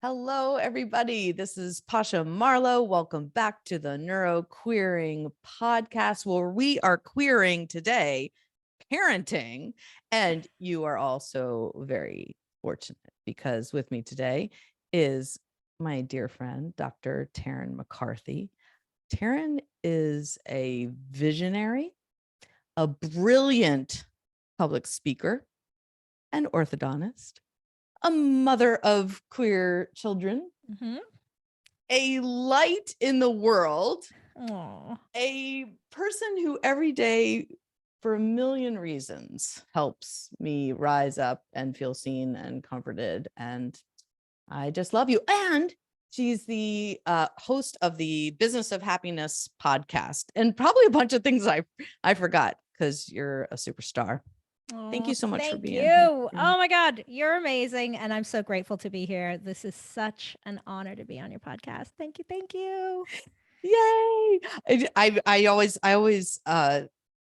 Hello, everybody. This is Pasha Marlowe. Welcome back to the Neuro Queering podcast, where we are queering today parenting. And you are also very fortunate because with me today is my dear friend, Dr. Tarryn MacCarthy. Tarryn is a visionary, a brilliant public speaker, an orthodontist, a mother of queer children, a light in the world, a person who every day, for a million reasons, helps me rise up and feel seen and comforted. And I just love you. And she's the host of the Business of Happiness podcast, and probably a bunch of things I forgot because you're a superstar. Thank you so much for being here. Oh my God, you're amazing. And I'm so grateful to be here. This is such an honor to be on your podcast. Thank you. Thank you. Yay. I always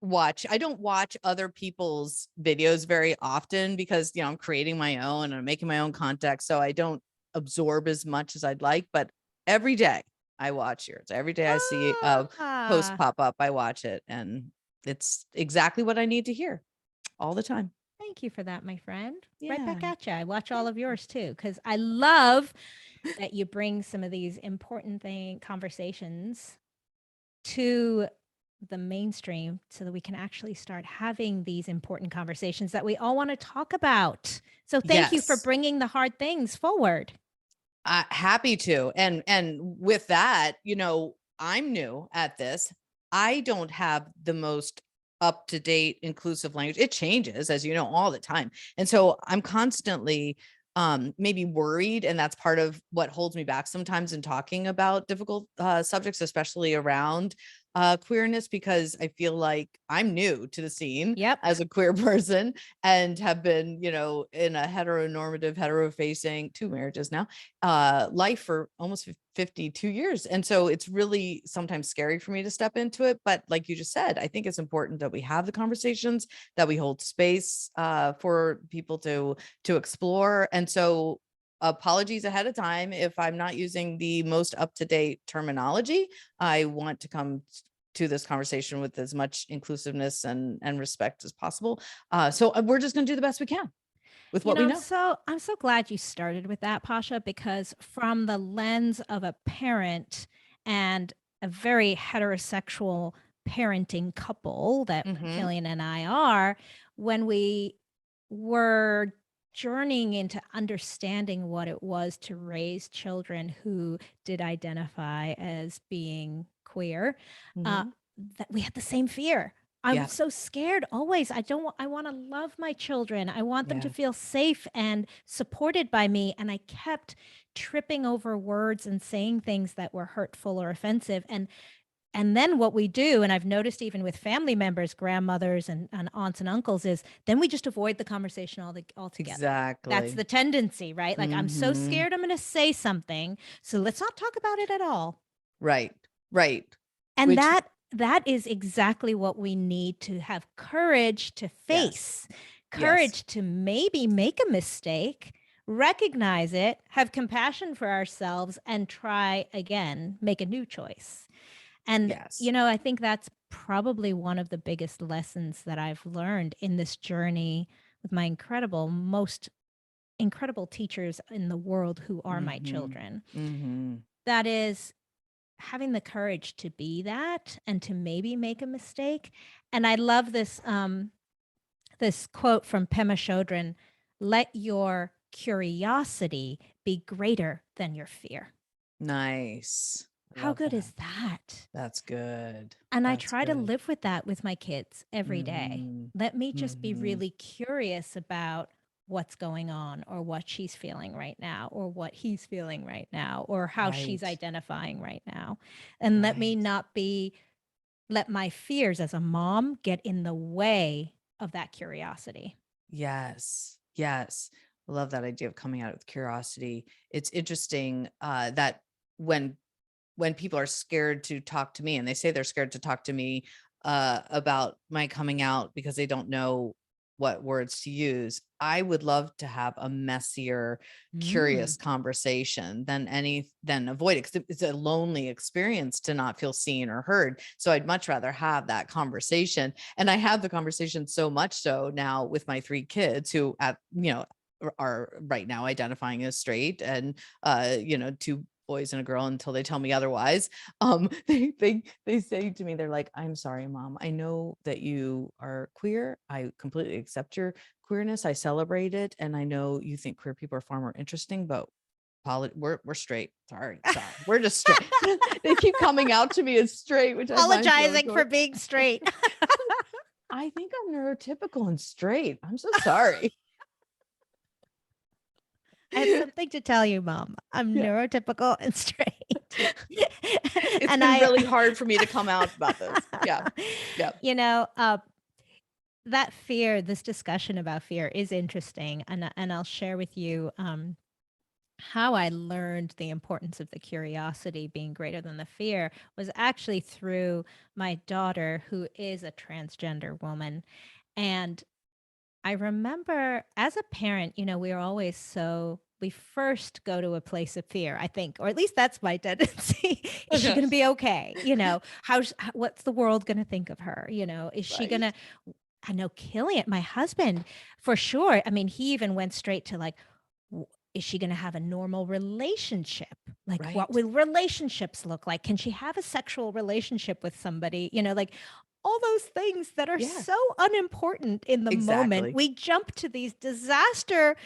watch. I don't watch other people's videos very often because, I'm creating my own and I'm making my own content. So I don't absorb as much as I'd like, but every day I watch yours. Every day I see a post pop up, I watch it. And it's exactly what I need to hear all the time. Thank you for that, my friend. Yeah. Right back at you. I watch all of yours too, because I love that you bring some of these important conversations to the mainstream so that we can actually start having these important conversations that we all want to talk about. So thank you for bringing the hard things forward. Happy to. And with that, I'm new at this. I don't have the most up-to-date inclusive language. It changes, as you know, all the time. And so I'm constantly maybe worried, and that's part of what holds me back sometimes in talking about difficult subjects, especially around queerness, because I feel like I'm new to the scene as a queer person and have been, in a heteronormative, hetero-facing, 2 marriages now, life for almost 52 years. And so it's really sometimes scary for me to step into it. But like you just said, I think it's important that we have the conversations, that we hold space for people to explore. And so apologies ahead of time if I'm not using the most up-to-date terminology. I want to come to this conversation with as much inclusiveness and respect as possible. So we're just going to do the best we can with what we know. So I'm so glad you started with that, Pasha, because from the lens of a parent and a very heterosexual parenting couple that Killian and I are, when we were journeying into understanding what it was to raise children who did identify as being queer, that we had the same fear. I'm so scared always. I want to love my children. I want them to feel safe and supported by me. And I kept tripping over words and saying things that were hurtful or offensive. And then what we do, and I've noticed even with family members, grandmothers and aunts and uncles, is then we just avoid the conversation altogether. Exactly. That's the tendency, right? Like, I'm so scared I'm going to say something, so let's not talk about it at all. Right. And that is exactly what we need to have courage to face, courage to maybe make a mistake, recognize it, have compassion for ourselves, and try again, make a new choice. And, I think that's probably one of the biggest lessons that I've learned in this journey with my most incredible teachers in the world who are my children. That is having the courage to be that and to maybe make a mistake. And I love this, this quote from Pema Chodron: "Let your curiosity be greater than your fear." Nice. How good is that? That's good. And I try to live with that with my kids every day. Let me just be really curious about what's going on, or what she's feeling right now, or what he's feeling right now, or how she's identifying right now. And let me not let my fears as a mom get in the way of that curiosity. Yes. I love that idea of coming out with curiosity. It's interesting that when people are scared to talk to me, and they say they're scared to talk to me about my coming out because they don't know what words to use. I would love to have a messier, curious conversation than avoid it, because it's a lonely experience to not feel seen or heard. So I'd much rather have that conversation. And I have the conversation so much so now with my 3 kids who are right now identifying as straight, and 2 boys and a girl until they tell me otherwise. They say to me, they're like, "I'm sorry, Mom. I know that you are queer. I completely accept your queerness. I celebrate it, and I know you think queer people are far more interesting, but we're straight. Sorry, we're just straight." They keep coming out to me as straight, which I find so Apologizing for adorable. being straight. I think I'm neurotypical and straight. I'm so sorry. I have something to tell you, Mom. I'm Yeah. neurotypical and straight. It's And been really hard for me to come out about this. Yeah. Yeah. You know, that fear, this discussion about fear is interesting. And I'll share with you how I learned the importance of the curiosity being greater than the fear was actually through my daughter, who is a transgender woman. And I remember as a parent, we are always we first go to a place of fear, I think, or at least that's my tendency. Is she going to be okay? What's the world going to think of her? Is she going to, I know Killian, my husband, for sure. I mean, he even went straight to like, is she going to have a normal relationship? Like, what will relationships look like? Can she have a sexual relationship with somebody? Like all those things that are so unimportant in the moment. We jump to these disaster,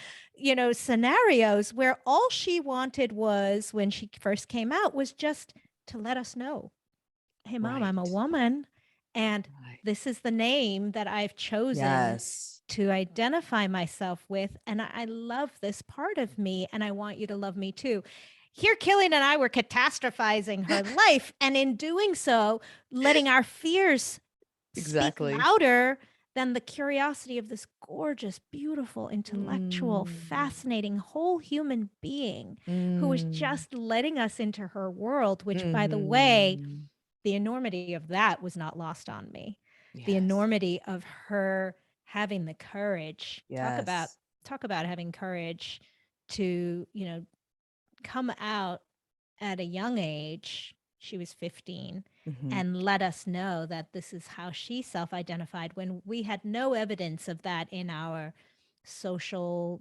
scenarios where all she wanted was, when she first came out, was just to let us know, hey, Mom, I'm a woman. And this is the name that I've chosen to identify myself with. And I love this part of me, and I want you to love me too. Here, Killian and I were catastrophizing her life. And in doing so, letting our fears speak louder than the curiosity of this gorgeous, beautiful, intellectual, fascinating, whole human being who was just letting us into her world, which, by the way, the enormity of that was not lost on me. The enormity of her having the courage, talk about having courage to, come out at a young age. She was 15, and let us know that this is how she self-identified, when we had no evidence of that in our social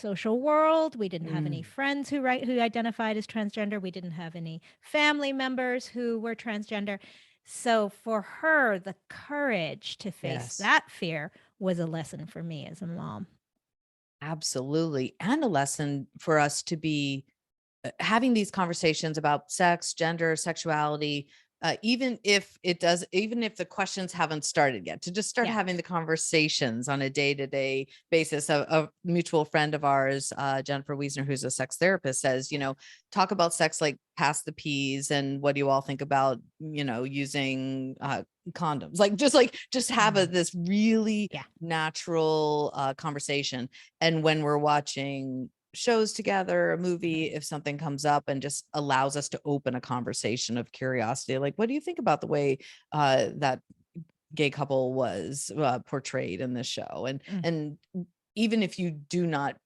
world. We didn't have any friends who identified as transgender. We didn't have any family members who were transgender. So for her, the courage to face that fear was a lesson for me as a mom. Absolutely. And a lesson for us to be having these conversations about sex, gender, sexuality, even if the questions haven't started yet, to just start having the conversations on a day-to-day basis. A mutual friend of ours, Jennifer Wiesner, who's a sex therapist, says, talk about sex like pass the peas, and what do you all think about, using condoms? Just have this really natural conversation. And when we're watching shows together, a movie, if something comes up, and just allows us to open a conversation of curiosity, like, what do you think about the way that gay couple was portrayed in this show? And even if you do not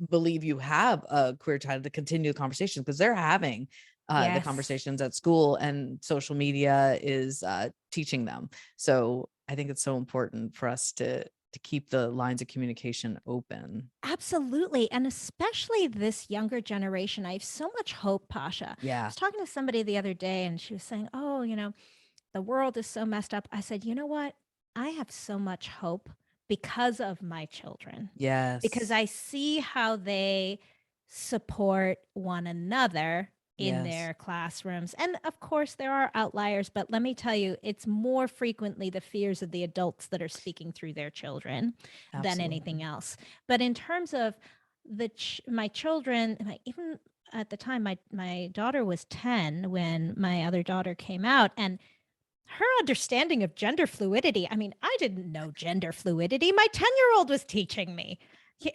believe you have a queer child, to continue the conversation, because they're having the conversations at school, and social media is teaching them. So I think it's so important for us to keep the lines of communication open. Absolutely. And especially this younger generation. I have so much hope, Pasha. I was talking to somebody the other day, and she was saying, oh, the world is so messed up. I said, you know what? I have so much hope because of my children. Because I see how they support one another in their classrooms. And of course, there are outliers, but let me tell you, it's more frequently the fears of the adults that are speaking through their children than anything else. But in terms of my children, even at the time, my daughter was 10 when my other daughter came out, and her understanding of gender fluidity. I mean, I didn't know gender fluidity. My 10-year-old was teaching me.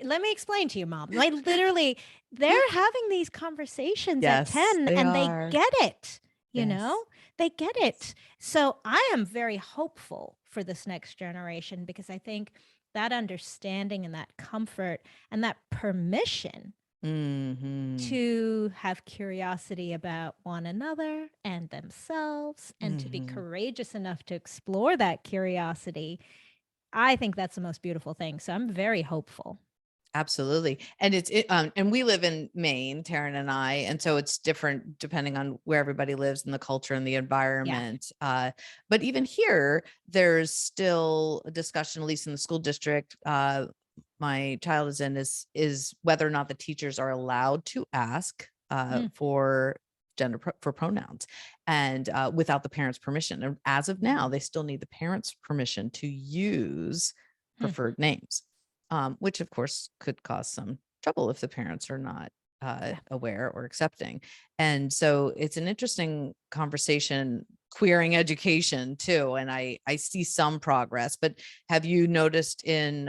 Let me explain to you, Mom. Like, literally, they're having these conversations at 10, and they get it. They get it. So I am very hopeful for this next generation, because I think that understanding and that comfort and that permission Mhm. to have curiosity about one another and themselves and to be Mhm. courageous enough to explore that curiosity. I think that's the most beautiful thing. So I'm very hopeful. Absolutely. And and we live in Maine, Taryn and I, and so it's different depending on where everybody lives and the culture and the Yeah. environment. But even here, there's still a discussion, at least in the school district, my child is in, is whether or not the teachers are allowed to ask Mm. for for pronouns and without the parents' permission. And as of now, Mhm. they still need the parents' permission to use Hmm. preferred names, which of course could cause some trouble if the parents are not Yeah. aware or accepting. And so it's an interesting conversation, queering education too. And I see some progress, but have you noticed in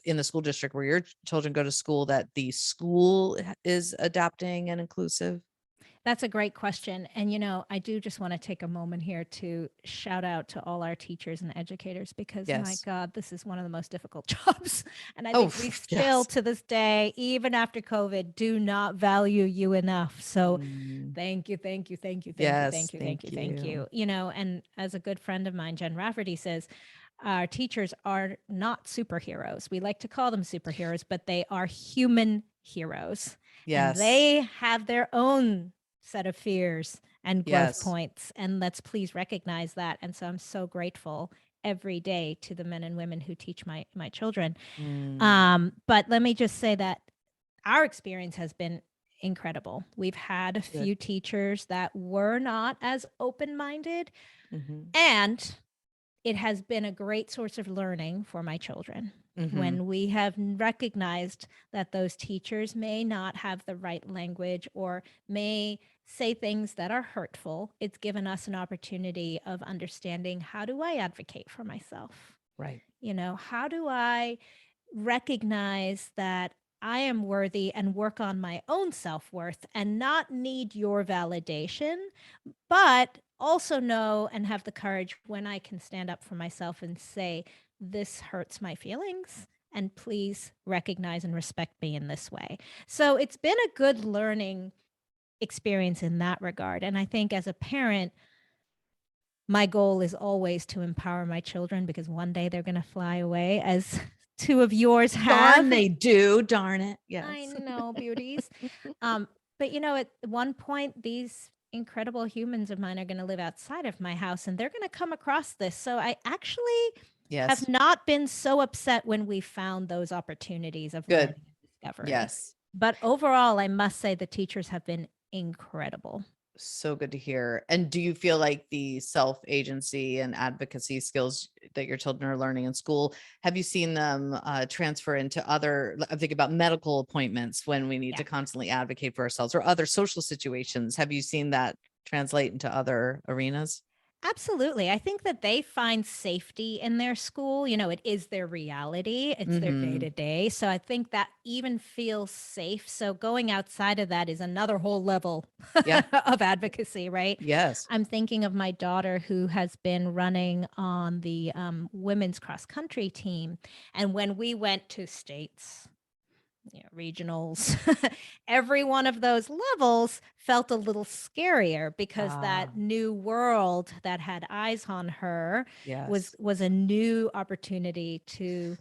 the school district where your children go to school that the school is adapting and inclusive? That's a great question. And, I do just want to take a moment here to shout out to all our teachers and educators because, my Yes. God, this is one of the most difficult jobs. And I Oh, think we still, yes. to this day, even after COVID, do not value you enough. So Mm, thank you, thank you, thank you, thank you, yes. thank you, thank you, Thank thank you. you. And as a good friend of mine, Jen Rafferty says, our teachers are not superheroes. We like to call them superheroes, but they are human heroes. And Yes. they have their own set of fears and growth Yes. points. And let's please recognize that. And so I'm so grateful every day to the men and women who teach my children. Mm, But let me just say that our experience has been incredible. We've had a good. few teachers that were not as open minded, Hmm. and it has been a great source of learning for my children. Hmm. When we have recognized that those teachers may not have the right language or may say things that are hurtful, it's given us an opportunity of understanding, how do I advocate for myself? Right. How do I recognize that I am worthy and work on my own self worth and not need your validation, but also know and have the courage when I can stand up for myself and say, this hurts my feelings. And please recognize and respect me in this way. So it's been a good learning experience in that regard. And I think as a parent, my goal is always to empower my children because one day they're going to fly away, as two of yours Darn, have. they do. Darn it. I Yes. know, beauties. Um, but at one point, these incredible humans of mine are going to live outside of my house and they're going to come across this. So I actually have Yes. not been so upset when we found those opportunities of Good. learning and discovery. Yes. But overall, I must say the teachers have been incredible. So good to hear. And do you feel like the self agency and advocacy skills that your children are learning in school, have you seen them transfer into other, I'm thinking about medical appointments when we need Yeah. to constantly advocate for ourselves, or other social situations? Have you seen that translate into other arenas? Absolutely. I think that they find safety in their school. It is their reality, it's their day Mm-hmm. to day. So I think that even feels safe. So going outside of that is another whole level Yeah. of advocacy, right? Yes. I'm thinking of my daughter who has been running on the women's cross country team. And when we went to states, regionals, every one of those levels felt a little scarier because Ah, that new world that had eyes on her was yes. was a new opportunity to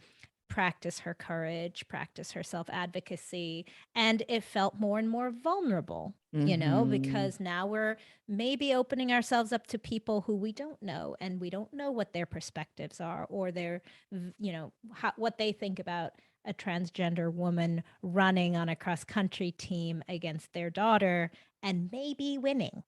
practice her courage, practice her self-advocacy, and it felt more and more vulnerable. Mm-hmm. Because now we're maybe opening ourselves up to people who we don't know, and we don't know what their perspectives are or what they think about a transgender woman running on a cross country team against their daughter and maybe winning.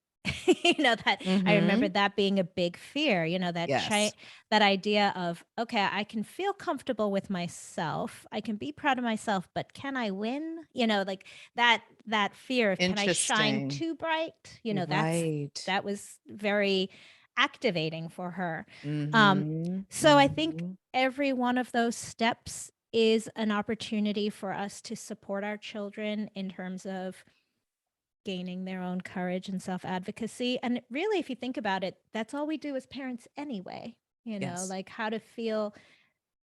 That I remember Mm-hmm. that being a big fear, Yes. that idea of, okay, I can feel comfortable with myself, I can be proud of myself, but can I win? Like that fear of, can I shine Interesting. too bright? You're right. That was very activating for her. um Mm-hmm. so I think Mm-hmm. every one of those steps is an opportunity for us to support our children in terms of gaining their own courage and self advocacy. And really, if you think about it, that's all we do as parents anyway. Yes. Like how to feel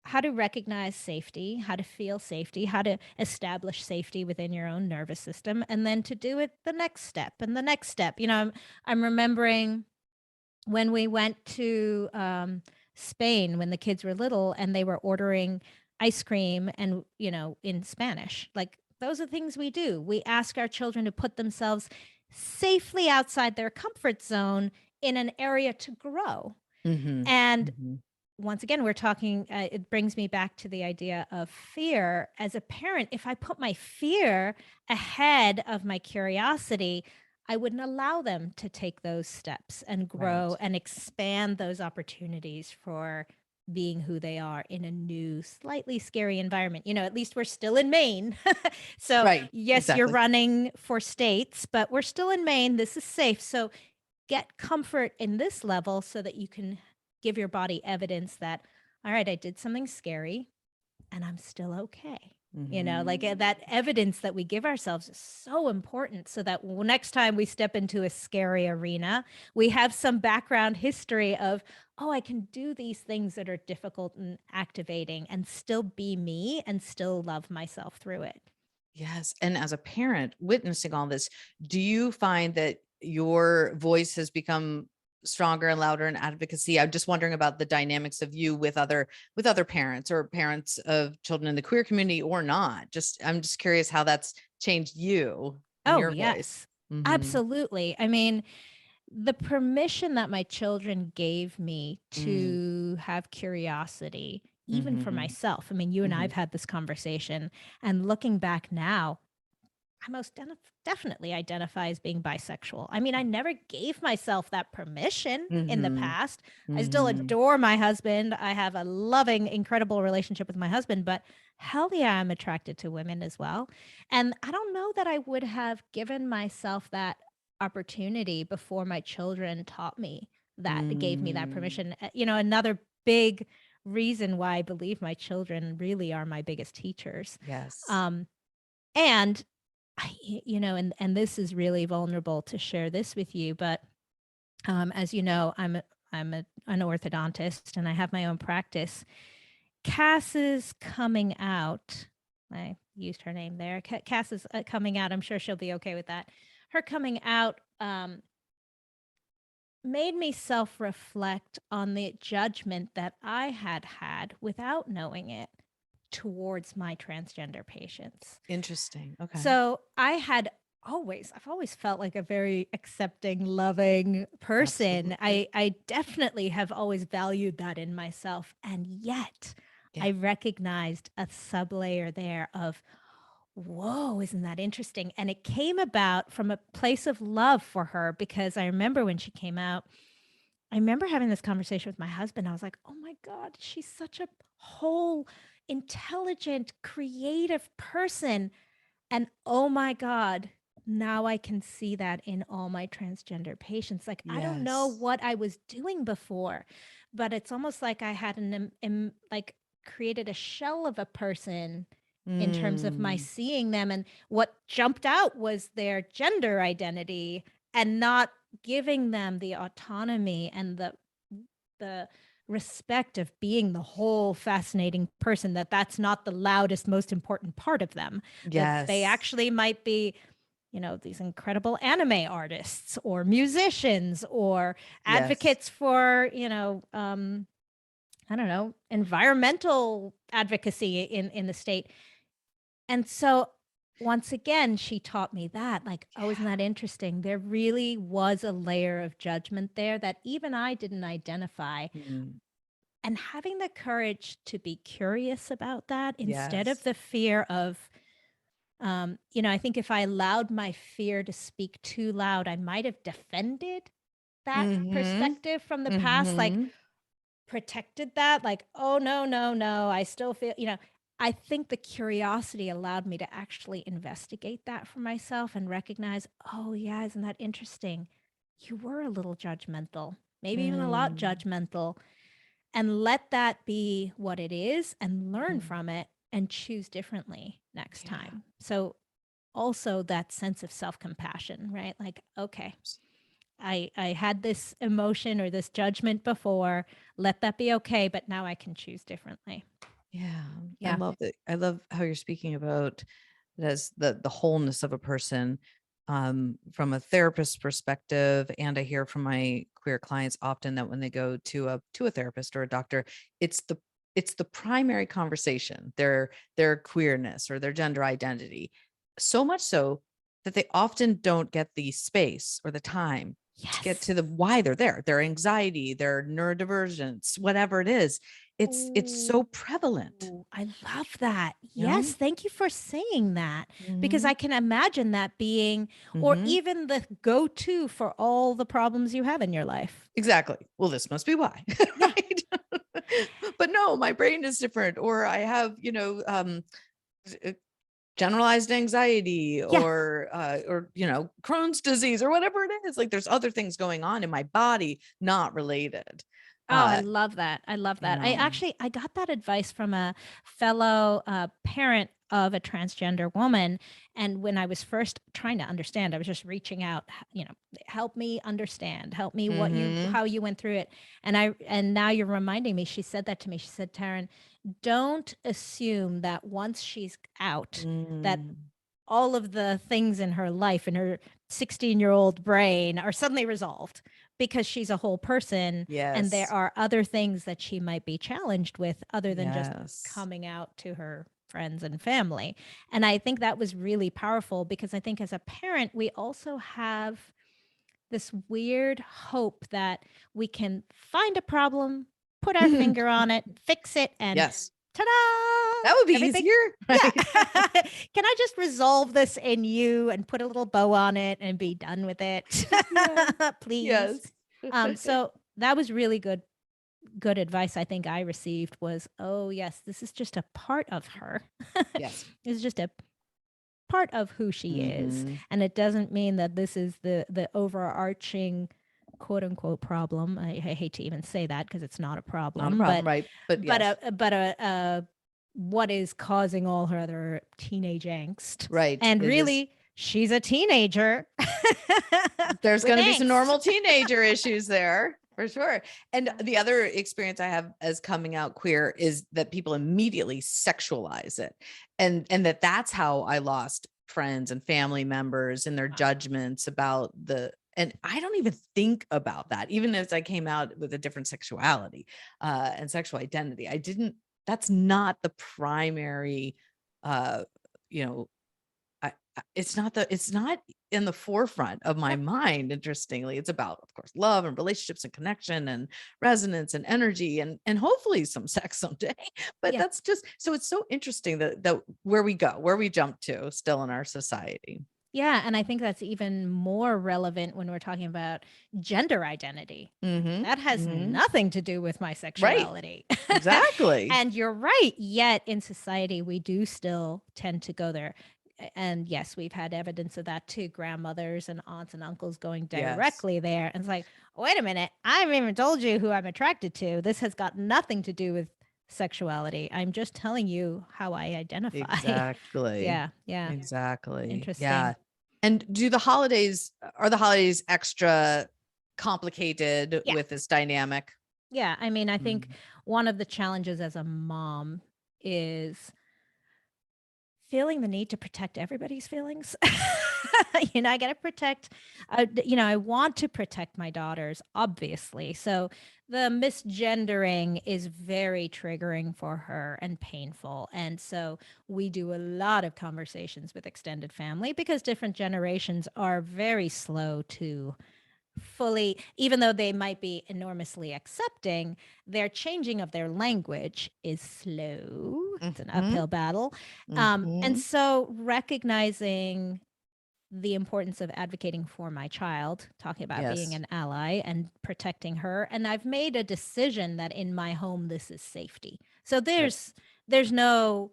how to recognize safety, how to feel safety, how to establish safety within your own nervous system, and then to do it the next step and the next step. I'm remembering when we went to Spain when the kids were little and they were ordering ice cream and, in Spanish. Like, those are things we do. We ask our children to put themselves safely outside their comfort zone in an area to grow. And once again, we're talking, it brings me back to the idea of fear. As a parent, if I put my fear ahead of my curiosity, I wouldn't allow them to take those steps and grow Right. and expand those opportunities for being who they are in a new, slightly scary environment. At least we're still in Maine. So, Right. yes, you're Exactly. running for states, but we're still in Maine. This is safe. So, get comfort in this level so that you can give your body evidence that, all right, I did something scary and I'm still okay. That evidence that we give ourselves is so important so that next time we step into a scary arena, we have some background history of, oh, I can do these things that are difficult and activating and still be me and still love myself through it. Yes. And as a parent witnessing all this, do you find that your voice has become stronger and louder in advocacy? I'm just wondering about the dynamics of you with other parents or parents of children in the queer community or not. I'm just curious how that's changed you and Oh, your voice. yes, Mm-hmm. absolutely. I mean, the permission that my children gave me Mm, to have curiosity, even for mm-hmm. myself. I mean, you and I Mm-hmm. have had this conversation, and looking back now, I most definitely identify as being bisexual. I mean, I never gave myself that permission in the Mm-hmm. past. I still Mm-hmm. adore my husband. I have a loving, incredible relationship with my husband, but hell yeah, I'm attracted to women as well. And I don't know that I would have given myself that opportunity before my children taught me that, gave me that Mm. permission. Another big reason why I believe my children really are my biggest teachers. Yes. Um, and and this is really vulnerable to share this with you, but as you know, an orthodontist and I have my own practice. Cass's coming out, I used her name there. Cass is coming out. I'm sure she'll be okay with that. Her coming out made me self-reflect on the judgment that I had had without knowing it towards my transgender patients. Interesting. Okay. So I've always felt like a very accepting, loving person. Absolutely. I definitely have always valued that in myself. And yet Yeah. I recognized a sublayer there of, whoa, isn't that interesting? And it came about from a place of love for her because I remember when she came out, I remember having this conversation with my husband. I was like, oh my God, she's such a whole, intelligent, creative person. And oh my God, now I can see that in all my transgender patients. Like, I don't know Yes. what I was doing before, but it's almost like I had like created a shell of a person in terms of my Mm. seeing them. And what jumped out was their gender identity and not giving them the autonomy and the respect of being the whole fascinating person, that's not the loudest, most important part of them, that they Yes. actually might be, these incredible anime artists or musicians or Yes. advocates for, I don't know, environmental advocacy in the state. And so once again, she taught me that, like, oh, isn't that interesting? There really was a layer of judgment there that even I didn't identify. Mm. And having the courage to be curious about that instead of Yes. the fear of, I think if I allowed my fear to speak too loud, I might have defended that Mhm. perspective from the past, like Mhm. protected that, like, oh, no, no, no, I still feel, I think the curiosity allowed me to actually investigate that for myself and recognize, oh, yeah, isn't that interesting? You were a little judgmental, maybe even a lot Mm. judgmental, and let that be what it is and learn Mhm. from it and choose differently next Yeah. time. So also that sense of self-compassion, right? Like, okay, I had this emotion or this judgment before, let that be okay, but now I can choose differently. Yeah. I Yeah. love it. I love how you're speaking about it as the wholeness of a person, from a therapist's perspective. And I hear from my queer clients often that when they go to a therapist or a doctor, it's the it's the primary conversation, their queerness or their gender identity. So much so that they often don't get the space or the time to get Yes. to the why they're there, their anxiety, their neurodivergence, whatever it is. It's so prevalent, Ooh, I love that. you know? Yes, thank you for saying that, because Mhm. I can imagine that being, or Mhm. even the go-to for all the problems you have in your life. Exactly. Well, this must be why, Yeah. right? But no, my brain is different, or I have, uh, generalized anxiety, Yeah. or Crohn's disease or whatever it is. Like there's other things going on in my body not related. Oh, I Uh, love that. I love you that. I know. actually I got that advice from a fellow parent of a transgender woman, and when I was first trying to understand, I was just reaching out, help me understand, help me Mhm. how you went through it. And now you're reminding me, she said that to me. She said, "Taryn, don't assume that once she's out, that Mm. all of the things in her life in her 16-year-old brain are suddenly resolved, because she's a whole person and there Yes. are other things that she might be challenged with other than just Yes. coming out to her friends and family." And I think that was really powerful, because I think as a parent, we also have this weird hope that we can find a problem, put our finger on it, fix it, and Yes. That would ta-da! be Everything. easier, Yeah. right? Can I just resolve this in you and put a little bow on it and be done with it? Yeah. Please. Yes. So that was really good advice I think I received was, oh yes, this is just a part of her. Yes. It's just a part of who she is. Mhm. And it doesn't mean that this is the overarching quote unquote problem. I hate to even say that because it's not a Not a problem, problem, right? But yes. what is causing all her other teenage angst. Right. And It is. really, she's a teenager There's with going to be some angst. normal teenager issues there for sure. And Yeah. the other experience I have as coming out queer is that people immediately sexualize it. And that's how I lost friends and family members and their Wow. judgments about and I don't even think about that. Even as I came out with a different sexuality, and sexual identity, that's not the primary, uh, you know, it's not in the forefront of my Yep. mind. Interestingly, it's about, of course, love and relationships and connection and resonance and energy and hopefully some sex someday. But Yeah. that's just so it's so interesting that where we jump to still in our society. Yeah, and I think that's even more relevant when we're talking about gender identity. Mm-hmm. That has Mm-hmm. nothing to do with my Right. sexuality. Exactly. And you're right. Yet in society, we do still tend to go there. And yes, we've had evidence of that too. Grandmothers and aunts and uncles going Yes. directly there. And it's like, wait a minute, I haven't even told you who I'm attracted to. This has got nothing to do with sexuality. I'm just telling you how I identify. Exactly. Yeah. Yeah. Exactly. Interesting. Yeah. And are the holidays extra complicated Yeah. with this dynamic? Yeah. I mean, I think Mm. one of the challenges as a mom is feeling the need to protect everybody's feelings. I got to protect, I want to protect my daughters, obviously. So the misgendering is very triggering for her and painful. And so we do a lot of conversations with extended family, because different generations are very slow to fully, even though they might be enormously accepting, their changing of their language is slow. It's an Mhm. uphill battle. And Mhm. so recognizing the importance of advocating for my child, talking about being Yes. an ally and protecting her. And I've made a decision that in my home, this is safety. So Good. there's no,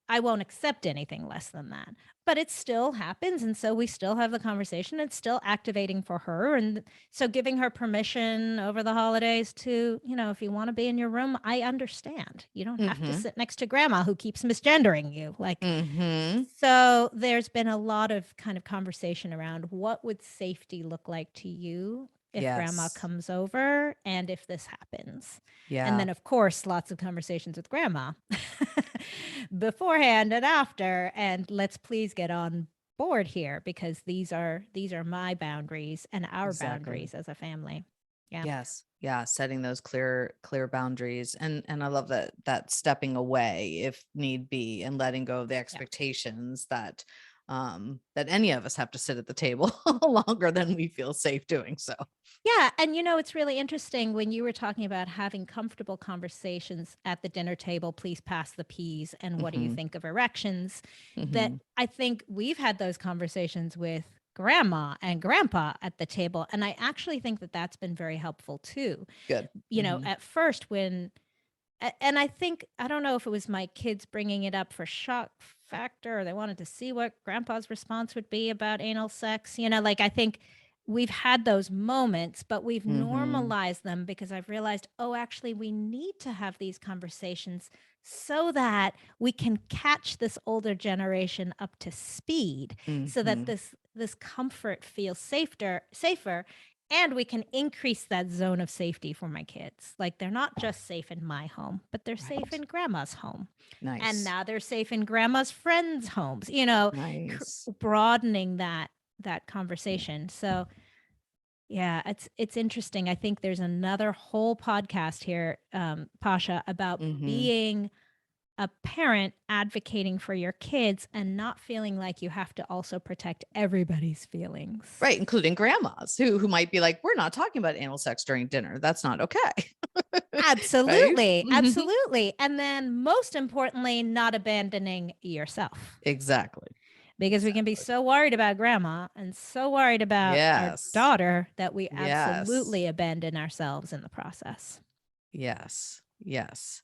I won't accept anything less than that. But it still happens. And so we still have the conversation. It's still activating for her. And so giving her permission over the holidays to, if you want to be in your room, I understand. You don't have to Mhm. sit next to grandma who keeps misgendering you. Mhm. So there's been a lot of kind of conversation around what would safety look like to you. if grandma Yes. comes over and if this happens. And Yeah. then, of course, lots of conversations with grandma beforehand and after. And let's please get on board here, because these are my boundaries and our Exactly. boundaries as a family. Yeah. Yes. Yeah. Setting those clear boundaries. And I love that stepping away if need be and letting go of the Yeah. expectations that that any of us have to sit at the table longer than we feel safe doing so. Yeah. And it's really interesting when you were talking about having comfortable conversations at the dinner table, please pass the peas, and what do you Hmm. think of erections? That Hmm. I think we've had those conversations with grandma and grandpa at the table. And I actually think that that's been very helpful too. Good. Hmm. At first, and I think, I don't know if it was my kids bringing it up for shock factor, or they wanted to see what grandpa's response would be about anal sex. Like, I think we've had those moments, but we've Hmm. normalized them, because I've realized, oh, actually, we need to have these conversations so that we can catch this older generation up to speed, so that Hmm. this comfort feels safer, and we can increase that zone of safety for my kids. Like, they're not just safe in my home, but they're safe Right. in grandma's home. And Nice. now they're safe in grandma's friends' homes, Nice. broadening that conversation. So yeah, it's interesting. I think there's another whole podcast here, Pasha, about Hmm. being a parent advocating for your kids and not feeling like you have to also protect everybody's feelings. Right, including grandmas who might be like, we're not talking about anal sex during dinner. That's not okay. Right? Absolutely. Mhm. Absolutely. And then, most importantly, not abandoning yourself, Exactly. because we can be Exactly. so worried about grandma and so worried about our Yes. daughter that we Yes. absolutely abandon ourselves in the process. Yes. Yes.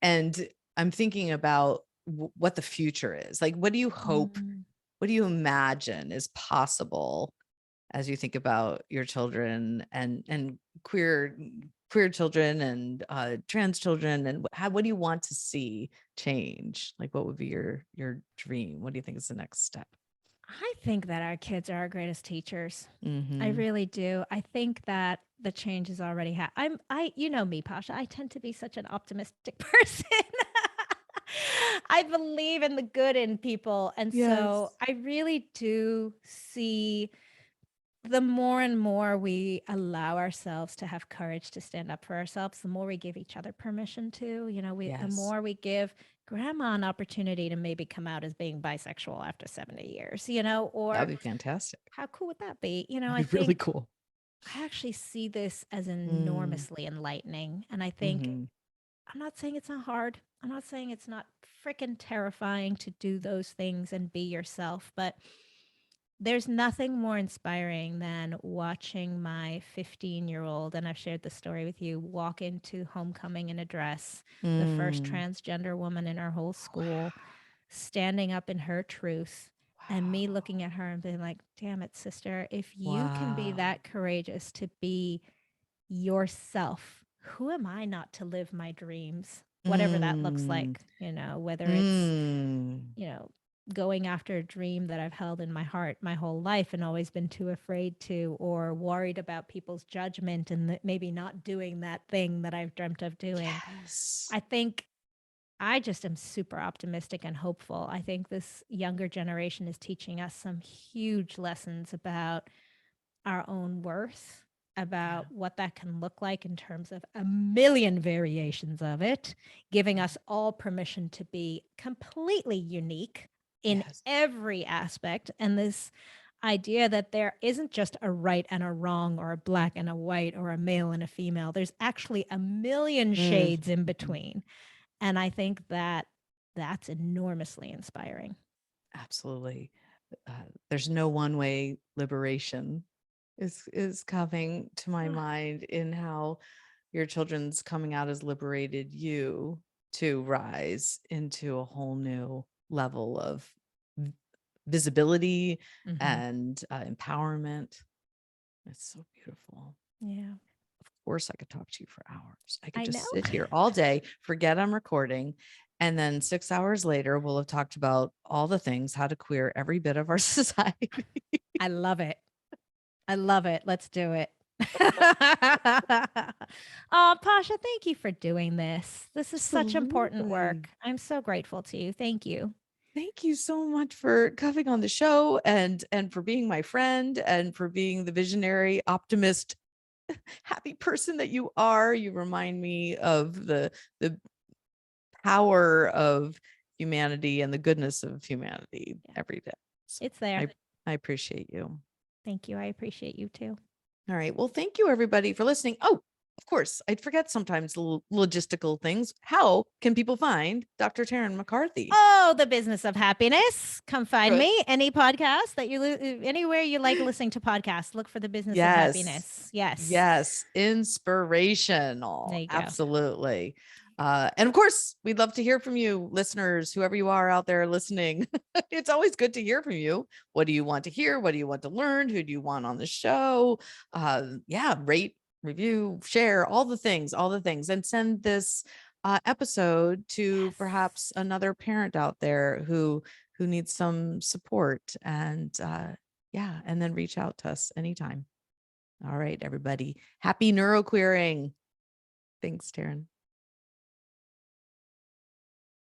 And I'm thinking about what the future is. Like, what do you hope, Mm. what do you imagine is possible as you think about your children and queer children and trans children, and what do you want to see change? Like, what would be your dream? What do you think is the next step? I think that our kids are our greatest teachers. I Mm-hmm. really do. I think that the change is already you know me, Pasha. I tend to be such an optimistic person. I believe in the good in people. And so Yes. I really do see, the more and more we allow ourselves to have courage to stand up for ourselves, the more we give each other permission to, the Yes. more we give grandma an opportunity to maybe come out as being bisexual after 70 years, That would or be fantastic. how cool would that be? I That'd be really think cool. I actually see this as Mm. enormously enlightening. And I think, Mm-hmm. I'm not saying it's not hard. I'm not saying it's not freaking terrifying to do those things and be yourself, but there's nothing more inspiring than watching my 15-year-old, and I've shared the story with you, walk into homecoming in a dress, the first Mm. transgender woman in our whole school, Wow. standing up in her truth, and me Wow. looking at her and being like, damn it, sister, if you can be Wow. that courageous to be yourself, who am I not to live my dreams? Whatever that looks Mm. like, whether it's, Mm. you know, going after a dream that I've held in my heart my whole life and always been too afraid to, or worried about people's judgment and maybe not doing that thing that I've dreamt of doing. Yes. I think I just am super optimistic and hopeful. I think this younger generation is teaching us some huge lessons about our own worth, Yeah. about what that can look like in terms of a million variations of it, giving Yeah. us all permission to be completely unique in Yes. every aspect. And this idea that there isn't just a right and a wrong, or a black and a white, or a male and a female. There's actually a million Mm. shades in between. And I think that that's enormously inspiring. Absolutely. Uh, there's no one way liberation is coming to my mind in how your children's coming out as liberated you to rise into a whole new level of v- visibility Mm-hmm. and empowerment. It's so beautiful. Yeah, Of course, I could talk to you for hours. I could I know. just sit here all day, forget I'm recording. And then 6 hours later, we'll have talked about all the things, how to queer every bit of our society. I love it. I love it. Let's do it. Oh, Pasha, thank you for doing this. This is such important Absolutely. work. I'm so grateful to you. Thank you. Thank you so much for coming on the show and for being my friend and for being the visionary, optimist, happy person that you are. You remind me of the power of humanity and the goodness of humanity every day. So It's there. I appreciate you. Thank you. I appreciate you too. All right. Well, thank you everybody for listening. Oh, of course, I'd forget sometimes logistical things. How can people find Dr. Tarryn MacCarthy? Oh, the business of happiness. Come find Good. me. Any podcast that you anywhere you like listening to podcasts, look for the business of happiness. Yes. Yes. Inspirational. There you go. Absolutely. And of course, we'd love to hear from you, listeners, whoever you are out there listening. It's always good to hear from you. What do you want to hear? What do you want to learn? Who do you want on the show? Rate, review, share, all the things, and send this episode to perhaps another parent out there who needs some support, and and then reach out to us anytime. All right, everybody. Happy neuroqueering. Thanks, Tarryn.